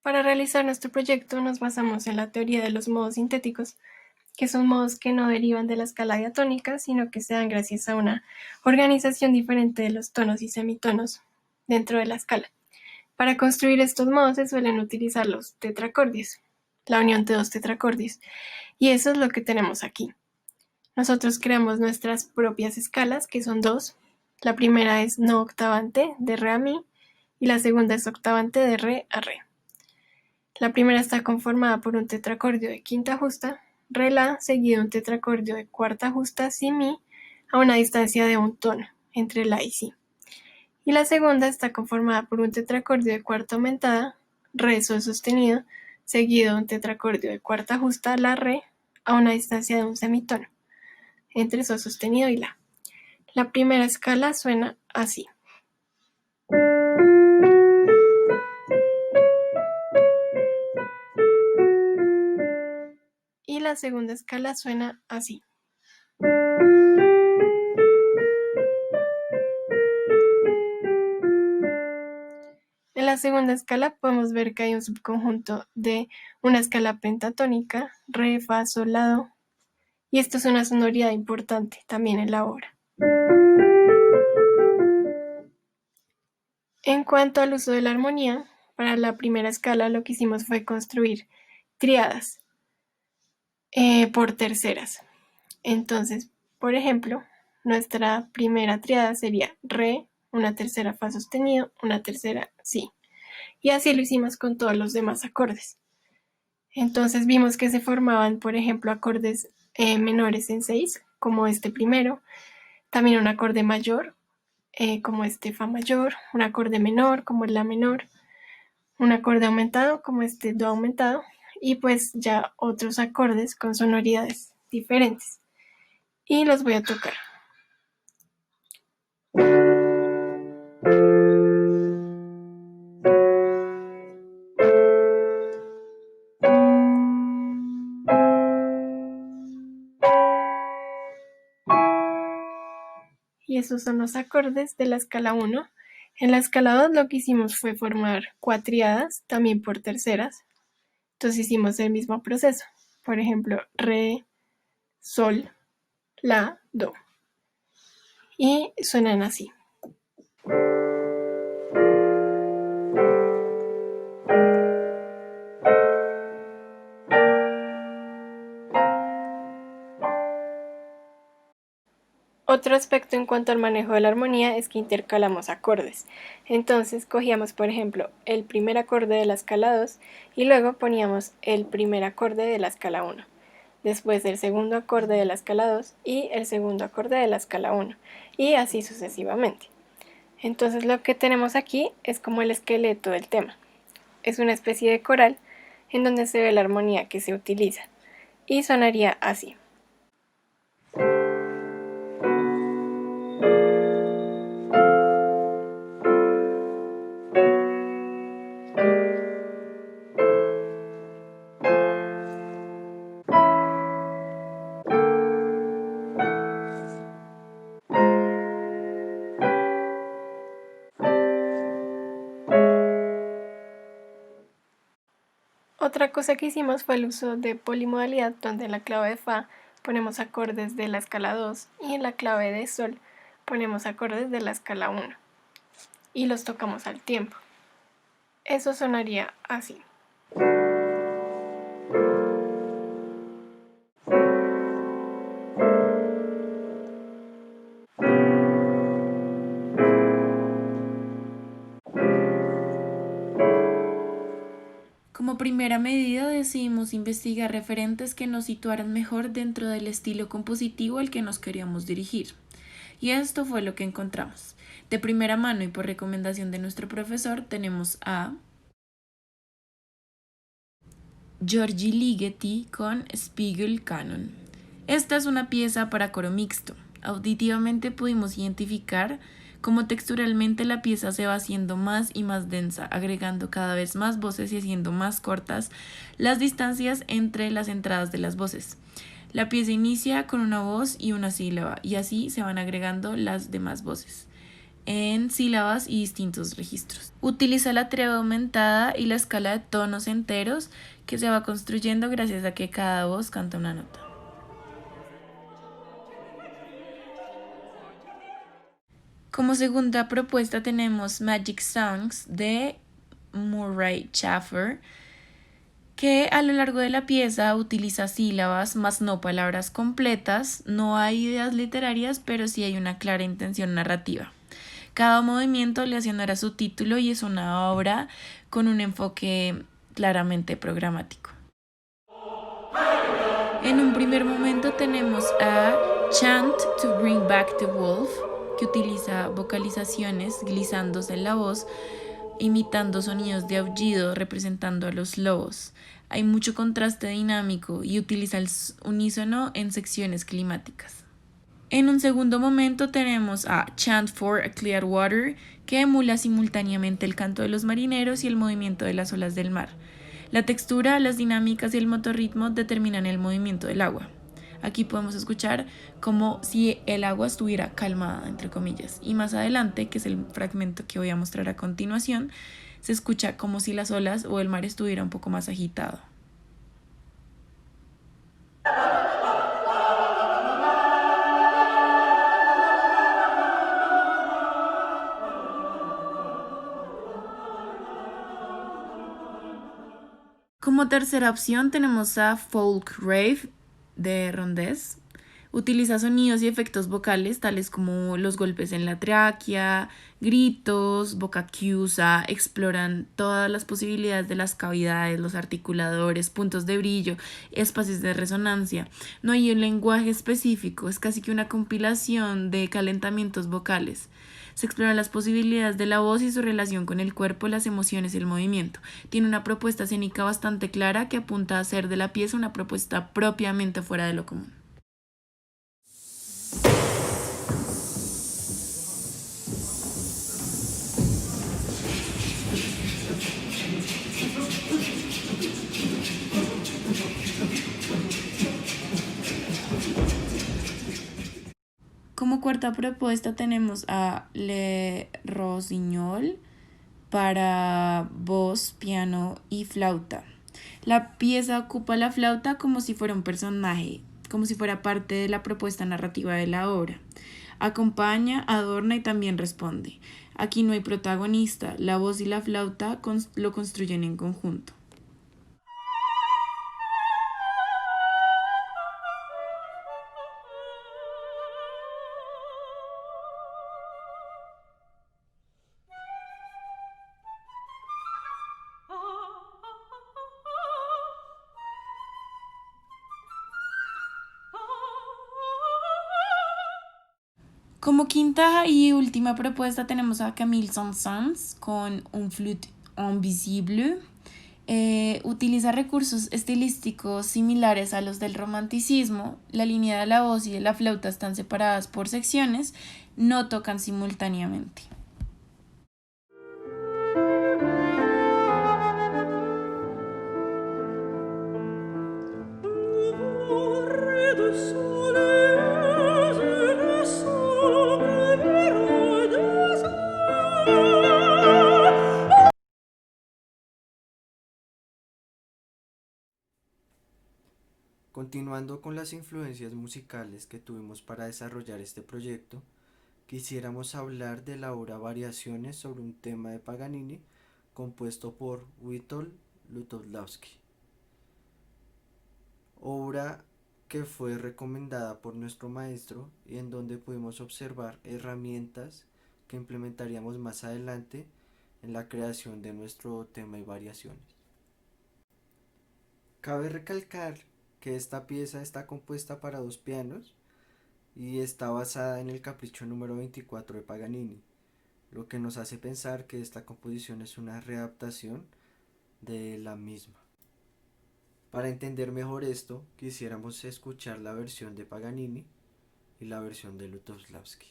Para realizar nuestro proyecto nos basamos en la teoría de los modos sintéticos, que son modos que no derivan de la escala diatónica, sino que se dan gracias a una organización diferente de los tonos y semitonos dentro de la escala. Para construir estos modos se suelen utilizar los tetracordios, la unión de dos tetracordios, y eso es lo que tenemos aquí. Nosotros creamos nuestras propias escalas, que son dos. La primera es no octavante, de re a mi, y la segunda es octavante, de re a re. La primera está conformada por un tetracordio de quinta justa, re la, seguido de un tetracordio de cuarta justa, si mi, a una distancia de un tono entre la y si. Y la segunda está conformada por un tetracordio de cuarta aumentada, re sol sostenido, seguido de un tetracordio de cuarta justa, la re, a una distancia de un semitono entre sol sostenido y la. La primera escala suena así. Y la segunda escala suena así. En la segunda escala podemos ver que hay un subconjunto de una escala pentatónica, re, fa, sol, la, do, y esto es una sonoridad importante también en la obra. En cuanto al uso de la armonía, para la primera escala lo que hicimos fue construir tríadas por terceras. Entonces, por ejemplo, nuestra primera tríada sería re, una tercera fa sostenido, una tercera si. Y así lo hicimos con todos los demás acordes. Entonces vimos que se formaban, por ejemplo, acordes menores en 6, como este primero, también un acorde mayor, como este fa mayor, un acorde menor, como el la menor, un acorde aumentado, como este do aumentado, y pues ya otros acordes con sonoridades diferentes. Y los voy a tocar. Y esos son los acordes de la escala 1. En la escala 2 lo que hicimos fue formar cuatriadas, también por terceras. Entonces hicimos el mismo proceso. Por ejemplo, re, sol, la, do. Y suenan así. Otro aspecto en cuanto al manejo de la armonía es que intercalamos acordes. Entonces cogíamos, por ejemplo, el primer acorde de la escala 2 y luego poníamos el primer acorde de la escala 1. Después el segundo acorde de la escala 2 y el segundo acorde de la escala 1. Y así sucesivamente. Entonces lo que tenemos aquí es como el esqueleto del tema. Es una especie de coral en donde se ve la armonía que se utiliza. Y sonaría así. Otra cosa que hicimos fue el uso de polimodalidad, donde en la clave de fa ponemos acordes de la escala 2 y en la clave de sol ponemos acordes de la escala 1 y los tocamos al tiempo. Eso sonaría así. Como primera medida decidimos investigar referentes que nos situaran mejor dentro del estilo compositivo al que nos queríamos dirigir. Y esto fue lo que encontramos. De primera mano y por recomendación de nuestro profesor tenemos a György Ligeti con Spiegel Canon. Esta es una pieza para coro mixto. Auditivamente pudimos identificar cómo texturalmente la pieza se va haciendo más y más densa, agregando cada vez más voces y haciendo más cortas las distancias entre las entradas de las voces. La pieza inicia con una voz y una sílaba, y así se van agregando las demás voces. en sílabas y distintos registros. Utiliza la tríada aumentada y la escala de tonos enteros que se va construyendo gracias a que cada voz canta una nota. Como segunda propuesta tenemos Magic Songs de Murray Schafer, que a lo largo de la pieza utiliza sílabas más no palabras completas. No hay ideas literarias, pero sí hay una clara intención narrativa. Cada movimiento le hace honor a su título y es una obra con un enfoque claramente programático. En un primer momento tenemos a Chant to Bring Back the Wolf, que utiliza vocalizaciones glisándose en la voz, imitando sonidos de aullido representando a los lobos. Hay mucho contraste dinámico y utiliza el unísono en secciones climáticas. En un segundo momento tenemos a Chant for a Clear Water, que emula simultáneamente el canto de los marineros y el movimiento de las olas del mar. La textura, las dinámicas y el motorritmo determinan el movimiento del agua. Aquí podemos escuchar como si el agua estuviera calmada, entre comillas. Y más adelante, que es el fragmento que voy a mostrar a continuación, se escucha como si las olas o el mar estuviera un poco más agitado. Como tercera opción tenemos a Folk Rave de Rondes. Utiliza sonidos y efectos vocales tales como los golpes en la tráquea, gritos, boca chiusa, exploran todas las posibilidades de las cavidades, los articuladores, puntos de brillo, espacios de resonancia. No hay un lenguaje específico, es casi que una compilación de calentamientos vocales. Se exploran las posibilidades de la voz y su relación con el cuerpo, las emociones y el movimiento. Tiene una propuesta escénica bastante clara que apunta a hacer de la pieza una propuesta propiamente fuera de lo común. Como cuarta propuesta tenemos a Le Rossignol para voz, piano y flauta. La pieza ocupa la flauta como si fuera un personaje, como si fuera parte de la propuesta narrativa de la obra. Acompaña, adorna y también responde. Aquí no hay protagonista, la voz y la flauta lo construyen en conjunto. Como quinta y última propuesta tenemos a Camille Saint-Saëns con un flûte invisible. Utiliza recursos estilísticos similares a los del romanticismo. La línea de la voz y de la flauta están separadas por secciones, no tocan simultáneamente. Continuando con las influencias musicales que tuvimos para desarrollar este proyecto, quisiéramos hablar de la obra Variaciones sobre un tema de Paganini, compuesto por Witold Lutosławski, obra que fue recomendada por nuestro maestro y en donde pudimos observar herramientas que implementaríamos más adelante en la creación de nuestro tema y variaciones. Cabe recalcar que esta pieza está compuesta para dos pianos y está basada en el Capricho número 24 de Paganini, lo que nos hace pensar que esta composición es una readaptación de la misma. Para entender mejor esto, quisiéramos escuchar la versión de Paganini y la versión de Lutosławski.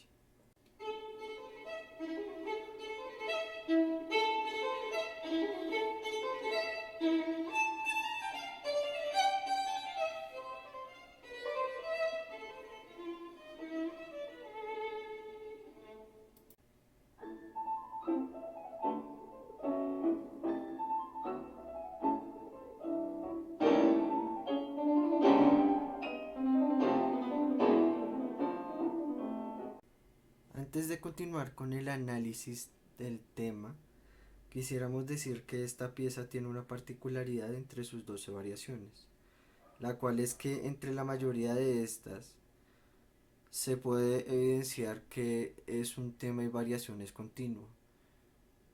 Antes de continuar con el análisis del tema, quisiéramos decir que esta pieza tiene una particularidad entre sus 12 variaciones, la cual es que entre la mayoría de estas se puede evidenciar que es un tema y variaciones continuo,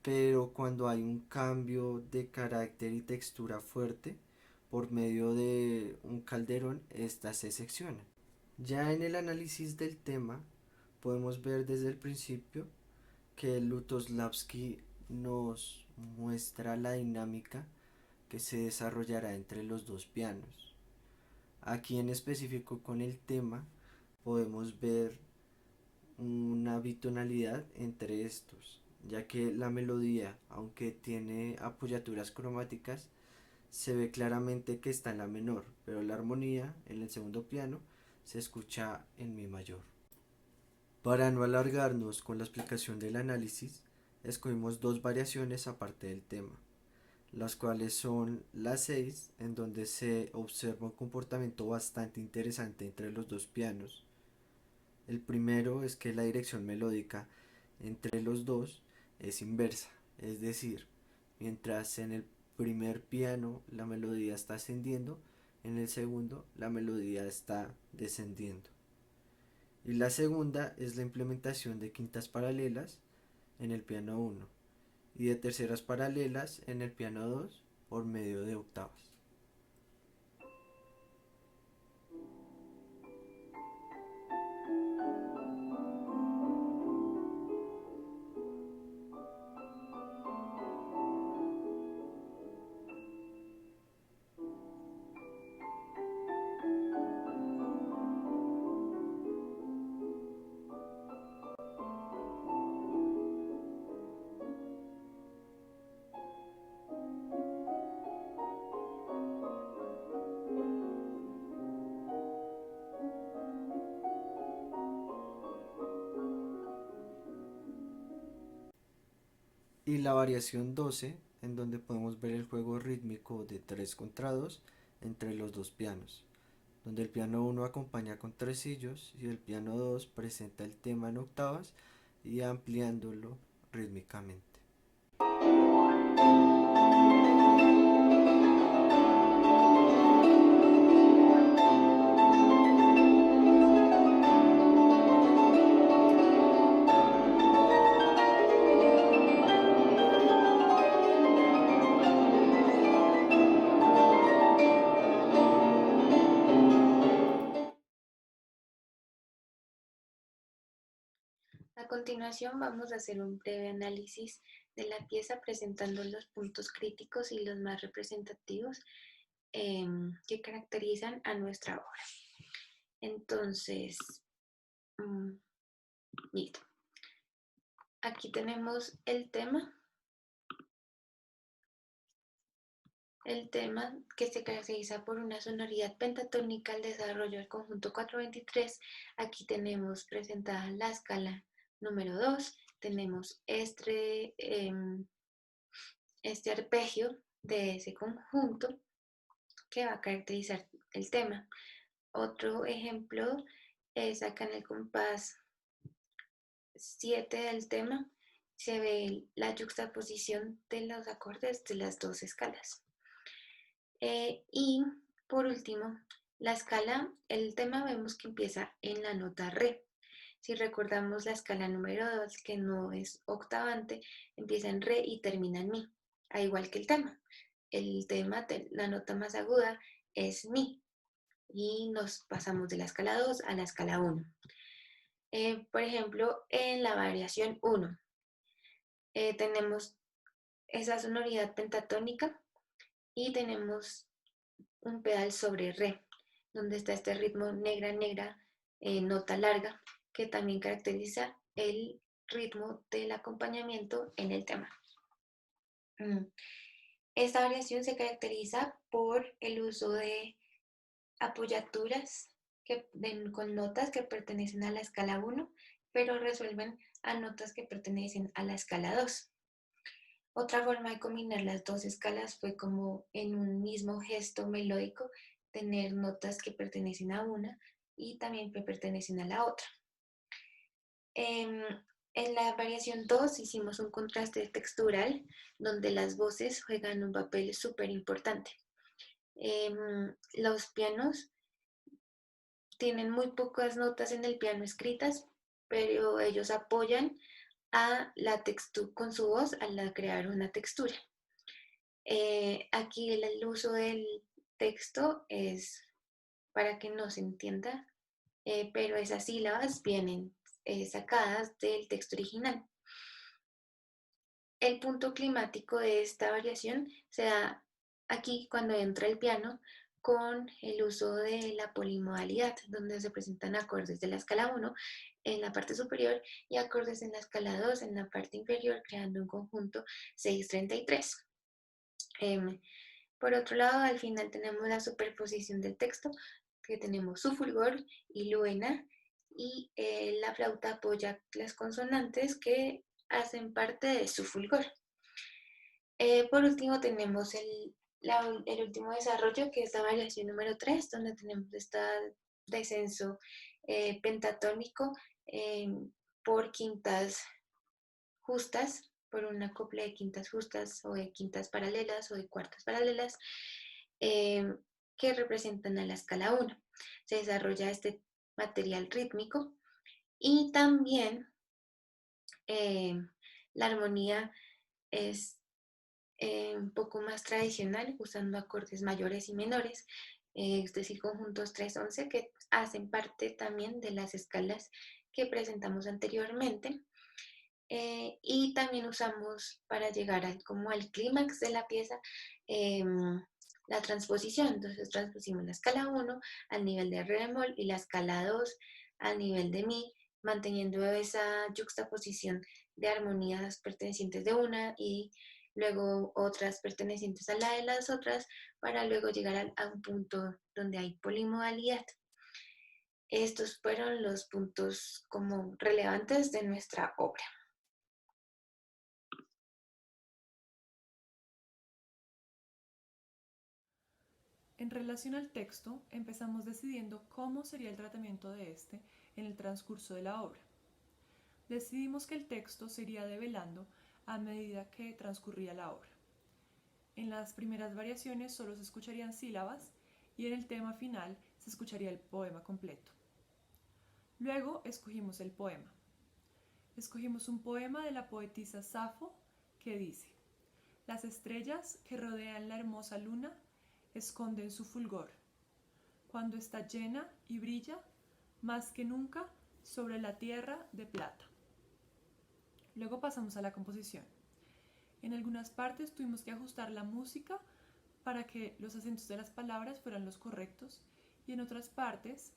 pero cuando hay un cambio de carácter y textura fuerte por medio de un calderón, estas se seccionan. Ya en el análisis del tema podemos ver desde el principio que Lutoslavski nos muestra la dinámica que se desarrollará entre los dos pianos. Aquí en específico con el tema podemos ver una bitonalidad entre estos, ya que la melodía, aunque tiene apoyaturas cromáticas, se ve claramente que está en la menor, pero la armonía en el segundo piano se escucha en mi mayor. Para no alargarnos con la explicación del análisis, escogimos dos variaciones aparte del tema, las cuales son la 6, en donde se observa un comportamiento bastante interesante entre los dos pianos. El primero es que la dirección melódica entre los dos es inversa, es decir, mientras en el primer piano la melodía está ascendiendo, en el segundo la melodía está descendiendo. Y la segunda es la implementación de quintas paralelas en el piano 1 y de terceras paralelas en el piano 2 por medio de octavas. Y la variación 12, en donde podemos ver el juego rítmico de 3 contra 2 entre los dos pianos, donde el piano 1 acompaña con tresillos y el piano 2 presenta el tema en octavas y ampliándolo rítmicamente. A continuación vamos a hacer un breve análisis de la pieza presentando los puntos críticos y los más representativos que caracterizan a nuestra obra. Entonces, listo. Aquí tenemos el tema que se caracteriza por una sonoridad pentatónica al desarrollo del conjunto 423. Aquí tenemos presentada la escala número 2, tenemos este arpegio de ese conjunto que va a caracterizar el tema. Otro ejemplo es acá en el compás 7 del tema, se ve la yuxtaposición de los acordes de las dos escalas. Y por último, la escala, el tema vemos que empieza en la nota re. Si recordamos la escala número 2, que no es octavante, empieza en re y termina en mi, al igual que el tema. El tema, la nota más aguda es mi y nos pasamos de la escala 2 a la escala 1. Por ejemplo, en la variación 1 tenemos esa sonoridad pentatónica y tenemos un pedal sobre re, donde está este ritmo negra, negra, nota larga, que también caracteriza el ritmo del acompañamiento en el tema. Esta variación se caracteriza por el uso de apoyaturas con notas que pertenecen a la escala 1, pero resuelven a notas que pertenecen a la escala 2. Otra forma de combinar las dos escalas fue como en un mismo gesto melódico tener notas que pertenecen a una y también que pertenecen a la otra. En la variación 2 hicimos un contraste textural donde las voces juegan un papel súper importante. Los pianos tienen muy pocas notas en el piano escritas, pero ellos apoyan a la textura con su voz al crear una textura. Aquí el uso del texto es para que no se entienda, pero esas sílabas vienen sacadas del texto original. El punto climático de esta variación se da aquí cuando entra el piano con el uso de la polimodalidad, donde se presentan acordes de la escala 1 en la parte superior y acordes en la escala 2 en la parte inferior, creando un conjunto 633. Por otro lado, al final tenemos la superposición del texto, que tenemos su fulgor y luena, y la flauta apoya las consonantes que hacen parte de su fulgor. Por último, tenemos el último desarrollo, que es la variación número 3, donde tenemos este descenso pentatónico por quintas justas, por una copla de quintas justas o de quintas paralelas o de cuartas paralelas, eh, que representan a la escala 1. Se desarrolla este material rítmico y también la armonía es un poco más tradicional, usando acordes mayores y menores, es decir, conjuntos 3-11 que hacen parte también de las escalas que presentamos anteriormente. Y también usamos para llegar como al clímax de la pieza la transposición. Entonces transpusimos la escala 1 al nivel de re bemol y la escala 2 al nivel de mi, manteniendo esa yuxtaposición de armonías pertenecientes de una y luego otras pertenecientes a la de las otras, para luego llegar a un punto donde hay polimodalidad. Estos fueron los puntos como relevantes de nuestra obra. En relación al texto, empezamos decidiendo cómo sería el tratamiento de este en el transcurso de la obra. Decidimos que el texto se iría develando a medida que transcurría la obra. En las primeras variaciones solo se escucharían sílabas y en el tema final se escucharía el poema completo. Luego escogimos el poema. Escogimos un poema de la poetisa Safo que dice: las estrellas que rodean la hermosa luna esconden su fulgor, cuando está llena y brilla más que nunca sobre la tierra de plata. Luego pasamos a la composición. En algunas partes tuvimos que ajustar la música para que los acentos de las palabras fueran los correctos, y en otras partes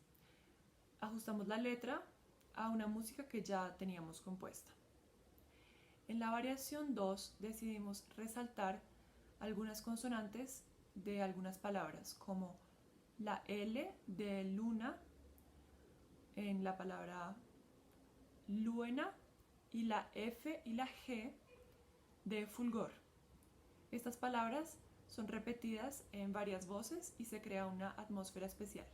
ajustamos la letra a una música que ya teníamos compuesta. En la variación 2 decidimos resaltar algunas consonantes de algunas palabras, como la L de luna en la palabra luena y la F y la G de fulgor. Estas palabras son repetidas en varias voces y se crea una atmósfera especial.